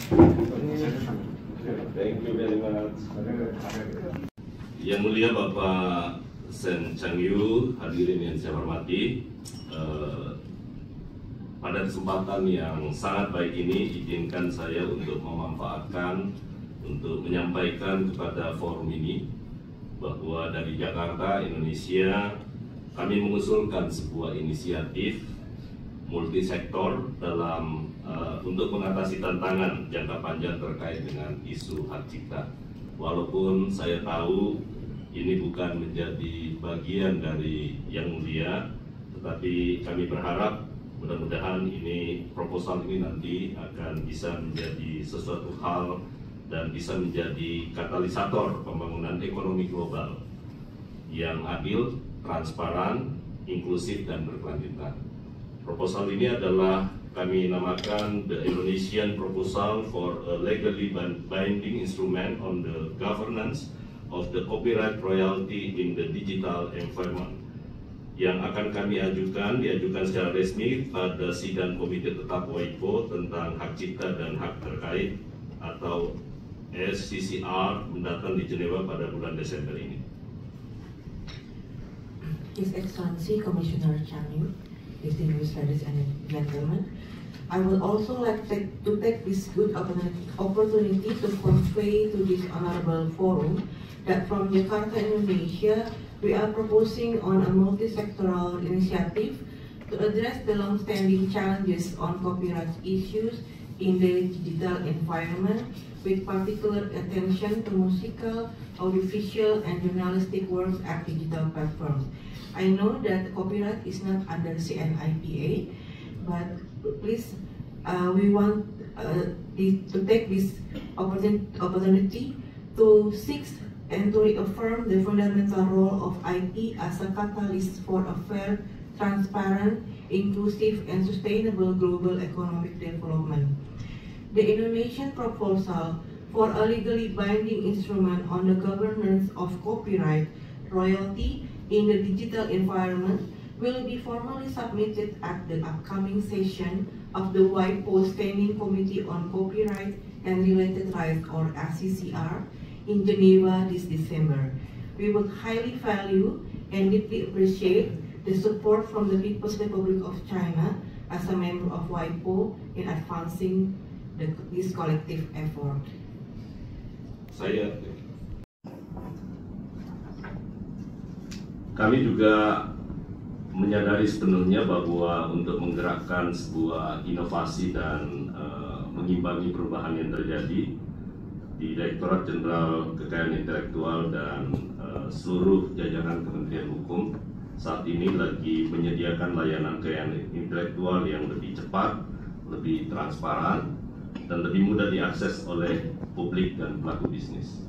Thank you very much. Yang mulia Bapak Sen Chang Yu, hadirin yang saya hormati, pada kesempatan yang sangat baik ini izinkan saya untuk memanfaatkan untuk menyampaikan kepada forum ini bahwa dari Jakarta, Indonesia, kami mengusulkan sebuah inisiatif multisektor dalam untuk mengatasi tantangan jangka panjang terkait dengan isu hak cipta. Walaupun saya tahu ini bukan menjadi bagian dari Yang Mulia, tetapi kami berharap mudah-mudahan ini proposal ini nanti akan bisa menjadi sesuatu hal dan bisa menjadi katalisator pembangunan ekonomi global yang adil, transparan, inklusif, dan berkelanjutan. Proposal ini adalah kami namakan the Indonesian Proposal for a Legally Binding Instrument on the Governance of the Copyright Royalty in the Digital Environment, yang akan kami diajukan secara resmi pada sidang Komite Tetap WIPO tentang hak cipta dan hak terkait atau SCCR mendatang di Jenewa pada bulan Desember ini. His Excellency Commissioner Chang Yu, distinguished ladies and gentlemen, I would also like to take this good opportunity to convey to this honorable forum that from Jakarta, Indonesia, we are proposing on a multi-sectoral initiative to address the long-standing challenges on copyright issues in the digital environment, with particular attention to musical, audiovisual, and journalistic works at digital platforms. I know that copyright is not under CNIPA, but please, we want to take this opportunity to seek and to reaffirm the fundamental role of IP as a catalyst for a fair, transparent, inclusive, and sustainable global economic development. The Indonesian proposal for a legally binding instrument on the governance of copyright royalty in the digital environment will be formally submitted at the upcoming session of the WIPO Standing Committee on Copyright and Related Rights, or SCCR, in Geneva this December. We would highly value and deeply appreciate the support from the People's Republic of China as a member of WIPO in advancing this collective effort. Kami juga menyadari sepenuhnya bahwa untuk menggerakkan sebuah inovasi dan mengimbangi perubahan yang terjadi di Direktorat Jenderal Kekayaan Intelektual dan seluruh jajaran Kementerian Hukum saat ini lagi menyediakan layanan kekayaan intelektual yang lebih cepat, lebih transparan, dan lebih mudah diakses oleh publik dan pelaku bisnis.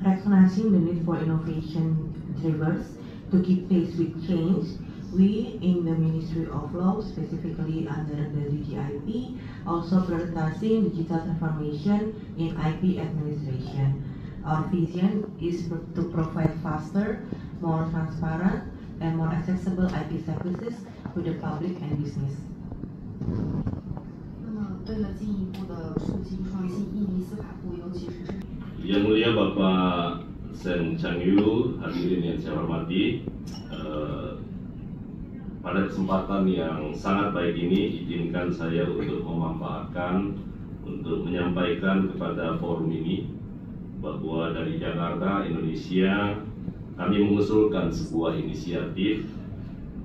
Recognizing the need for innovation drivers to keep pace with change, we in the Ministry of Law, specifically under the DGIP, also prioritizing digital transformation in IP administration. Our vision is to provide faster, more transparent, and more accessible IP services to the public and business. 为了进一步的促进创新，印尼司法部尤其是 Yang Mulia Bapak Sen Chang Yu, hadirin yang saya hormati, pada kesempatan yang sangat baik ini izinkan saya untuk memanfaatkan untuk menyampaikan kepada forum ini bahwa dari Jakarta, Indonesia, kami mengusulkan sebuah inisiatif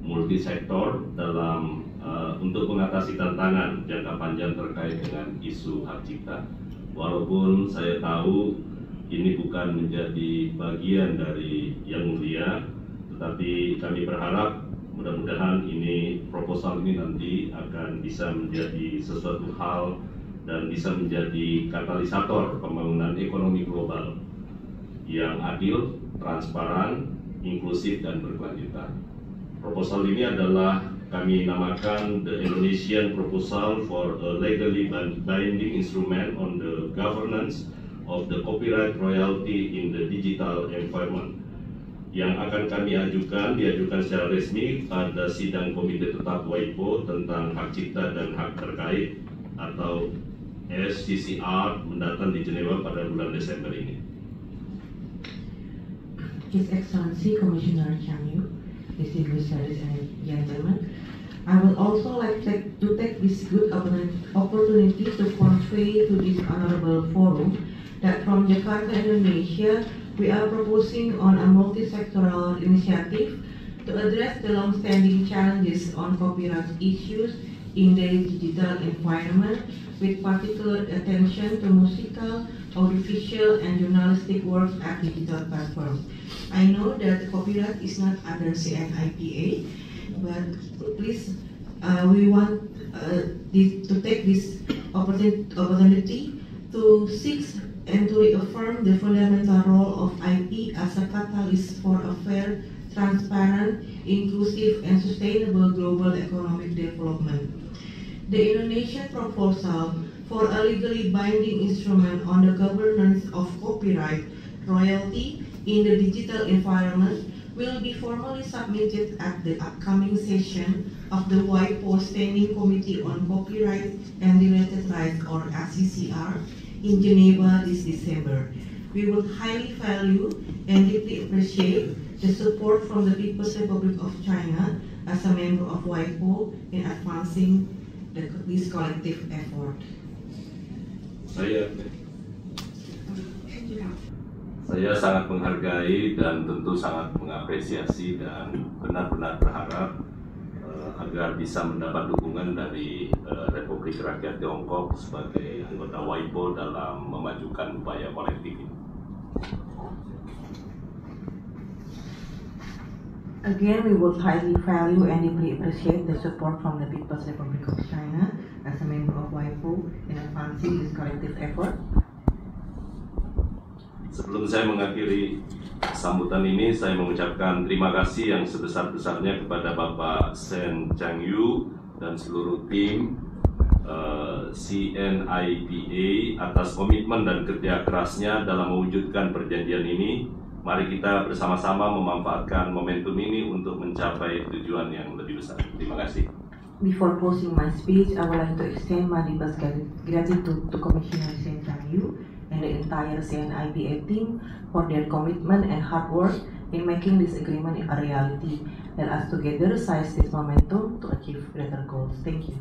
multisektor dalam untuk mengatasi tantangan jangka panjang terkait dengan isu hak cipta. Walaupun saya tahu ini bukan menjadi bagian dari Yang Mulia, tetapi kami berharap mudah-mudahan ini proposal ini nanti akan bisa menjadi sesuatu hal dan bisa menjadi katalisator pembangunan ekonomi global yang adil, transparan, inklusif, dan berkelanjutan. Proposal ini adalah kami namakan the Indonesian Proposal for a Legally Binding Instrument on the Governance of the Copyright Royalty in the Digital Environment, yang akan kami diajukan secara resmi pada sidang Komite Tetap WIPO tentang hak cipta dan hak terkait atau SCCR mendatang di Jenewa pada bulan Desember ini. His Excellency Commissioner Chang Yu, distinguished ladies and gentlemen, I would also like to take this good opportunity to convey to this honorable forum that from Jakarta, Indonesia, we are proposing on a multi-sectoral initiative to address the long-standing challenges on copyright issues in the digital environment, with particular attention to musical, audiovisual, and journalistic works at digital platforms. I know that copyright is not under CNIPA, but please, we want to take this opportunity to seek and to reaffirm the fundamental role of IP as a catalyst for a fair, transparent, inclusive, and sustainable global economic development. The Indonesian proposal for a legally binding instrument on the governance of copyright royalty in the digital environment will be formally submitted at the upcoming session of the WIPO Standing Committee on Copyright and Related Rights, or SCCR, in Geneva this December. We would highly value and deeply appreciate the support from the People's Republic of China as a member of WIPO in advancing this collective effort. Saya sangat menghargai dan tentu sangat mengapresiasi dan benar-benar berharap agar bisa mendapat dukungan dari Republik Rakyat Tiongkok sebagai anggota WIPO dalam memajukan upaya kolektif ini. Again, we would highly value and deeply appreciate the support from the People's Republic of China as a member of WIPO in advancing this collective effort. Sebelum saya mengakhiri sambutan ini, saya mengucapkan terima kasih yang sebesar-besarnya kepada Bapak Sen Chang Yu dan seluruh tim CNIPA atas komitmen dan kerja kerasnya dalam mewujudkan perjanjian ini. Mari kita bersama-sama memanfaatkan momentum ini untuk mencapai tujuan yang lebih besar. Terima kasih. Before closing my speech, I would like to extend my deepest gratitude to Commissioner Sen Chang Yu and the entire CNIPA team for their commitment and hard work in making this agreement a reality. Let us together seize this momentum to achieve greater goals. Thank you.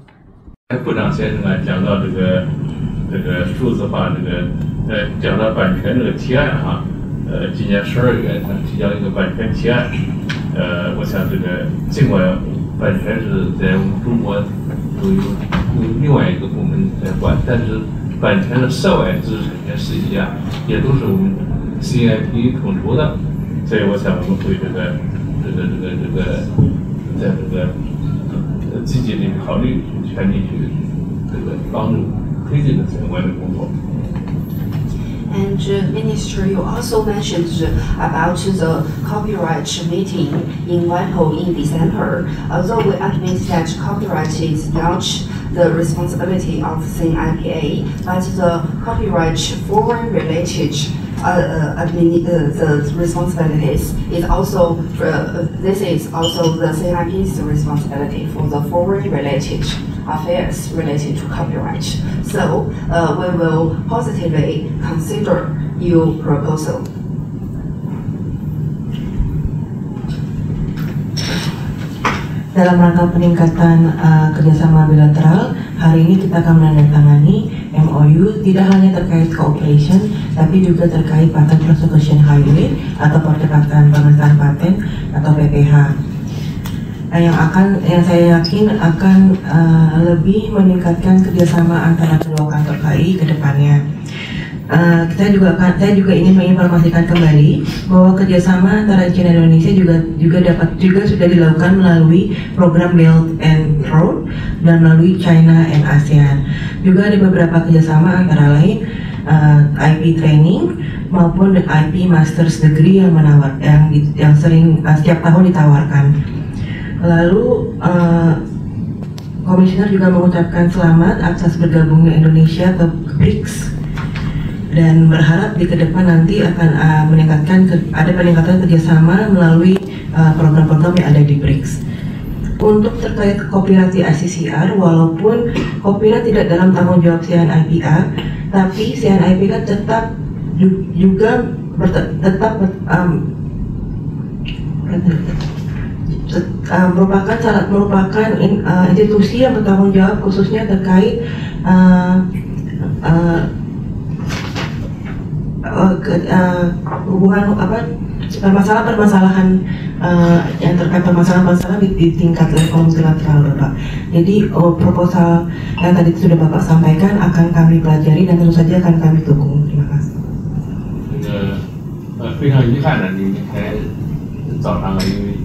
部长先生啊，讲到这个数字化讲到版权这个提案哈。今年12月，他提交一个版权提案。我想尽管版权是在我们中国都有另外一个部门在管，但是版权的涉外知识产权事宜啊，也都是我们 CNIPA 统筹的。所以我想我们会在积极的考虑，全力去帮助推进的相关的工作。And Minister, you also mentioned about the copyright meeting in WIPO in December. Although we admit that copyright is not the responsibility of CNIPA, but the copyright foreign-related the responsibilities is also this is also the CNIPA's responsibility for the foreign-related affairs related to copyright. So we will positively consider your proposal. Dalam rangka peningkatan kerjasama bilateral, hari ini kita akan menandatangani MOU tidak hanya terkait cooperation, tapi juga terkait Patent Prosecution Highway atau percepatan pemeriksaan paten atau PPH. Yang saya yakin akan lebih meningkatkan kerjasama antara kedua kantor KAI ke depannya. Saya juga ingin menginformasikan kembali bahwa kerjasama antara China dan Indonesia juga sudah dilakukan melalui program Belt and Road dan melalui China and ASEAN. Juga ada beberapa kerjasama antara lain IP training maupun IP Masters Degree yang sering setiap tahun ditawarkan. Lalu Komisioner juga mengucapkan selamat atas bergabungnya Indonesia ke BRICS dan berharap di kedepan nanti akan ada peningkatan kerjasama melalui program-program yang ada di BRICS. Untuk terkait copyright di SCCR, walaupun Kopira tidak dalam tanggung jawab CNIPA, tapi CNIPA tetap merupakan institusi yang bertanggung jawab khususnya terkait hubungan permasalahan yang terkait permasalahan di tingkat level multilateral, Bapak. Jadi proposal yang tadi sudah Bapak sampaikan akan kami pelajari dan tentu saja akan kami dukung. Terima kasih. 非常遗憾的，你明天早上因为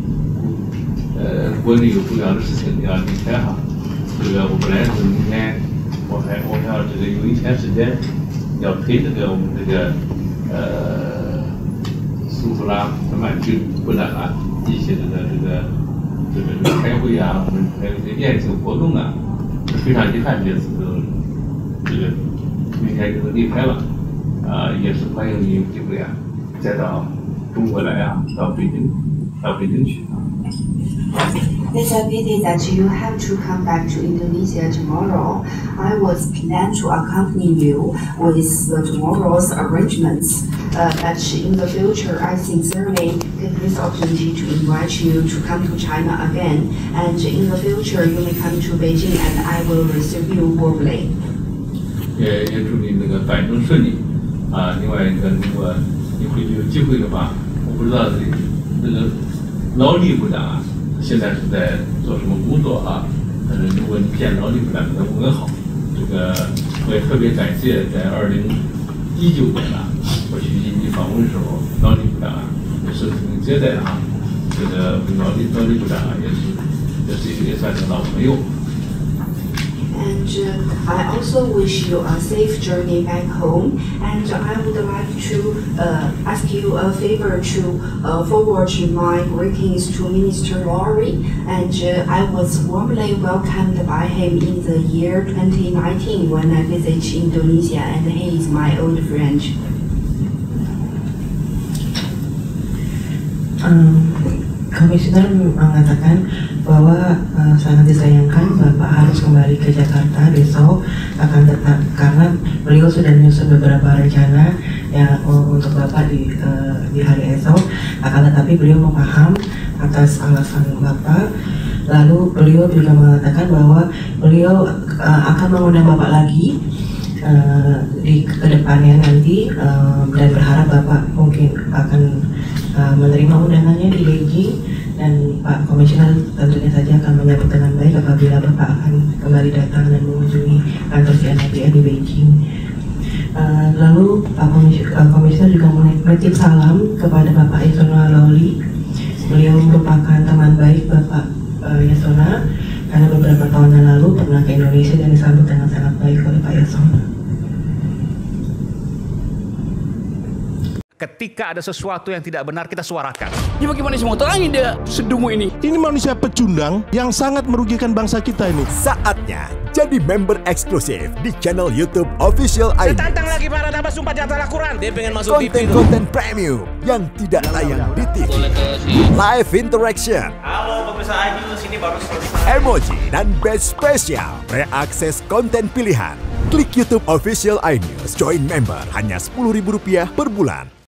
国内有重要的事情要离开哈。我本来是明天我还要有一天时间要陪我们苏弗拉曼军部长啊一起开会啊，我们还有宴请活动啊，非常遗憾这次明天就离开了也是欢迎你有机会啊再到中国来啊，到北京去啊。 It's a pity that you have to come back to Indonesia tomorrow. I was planned to accompany you with tomorrow's arrangements. But in the future, I sincerely take this opportunity to invite you to come to China again. And in the future, you may come to Beijing, and I will receive you warmly. 也祝你返程顺利啊！另外如果你回去有机会的话，我不知道劳力部长啊。 现在是在做什么工作啊？如果你见劳力部长跟他问好，我也特别感谢在2019年啊，我去印尼访问的时候，劳力部长啊也是接待啊，劳力部长啊也算是老朋友。 And I also wish you a safe journey back home. And I would like to ask you a favor to forward my greetings to Minister Laurie. And I was warmly welcomed by him in the year 2019 when I visited Indonesia, and he is my old friend. Komisioner mengatakan bahwa sangat disayangkan Bapak harus kembali ke Jakarta besok, akan tetap karena beliau sudah menyusun beberapa rencana yang untuk Bapak di hari esok, akan tetapi beliau memaham atas alasan Bapak. Lalu beliau juga mengatakan bahwa beliau akan mengundang Bapak lagi di kedepannya nanti dan berharap Bapak mungkin akan menerima undangannya di Beijing, dan Pak Komisioner tentunya saja akan menyambut dengan baik apabila Bapak akan kembali datang dan mengunjungi kantor CNIPA di Beijing. Lalu Pak Komisioner juga menitip salam kepada Bapak Yasona Lawli. Beliau merupakan teman baik Bapak Yasona karena beberapa tahun yang lalu pernah ke Indonesia dan disambut dengan sangat baik oleh Pak Yasona. Ketika ada sesuatu yang tidak benar, kita suarakan. Ya bagaimana semua terangin dia sedungu ini? Ini manusia pecundang yang sangat merugikan bangsa kita ini. Saatnya jadi member eksklusif di channel YouTube Official ID. Tantang lagi para tambah sumpah di atas Al-Quran. Dia pengen masuk TV. Konten premium yang tidak tayang di TV. Live interaction. Halo pemirsa iNews, ini baru selesai. Emoji dan badge spesial. Reakses konten pilihan. Klik YouTube Official iNews. Join member hanya Rp10.000 per bulan.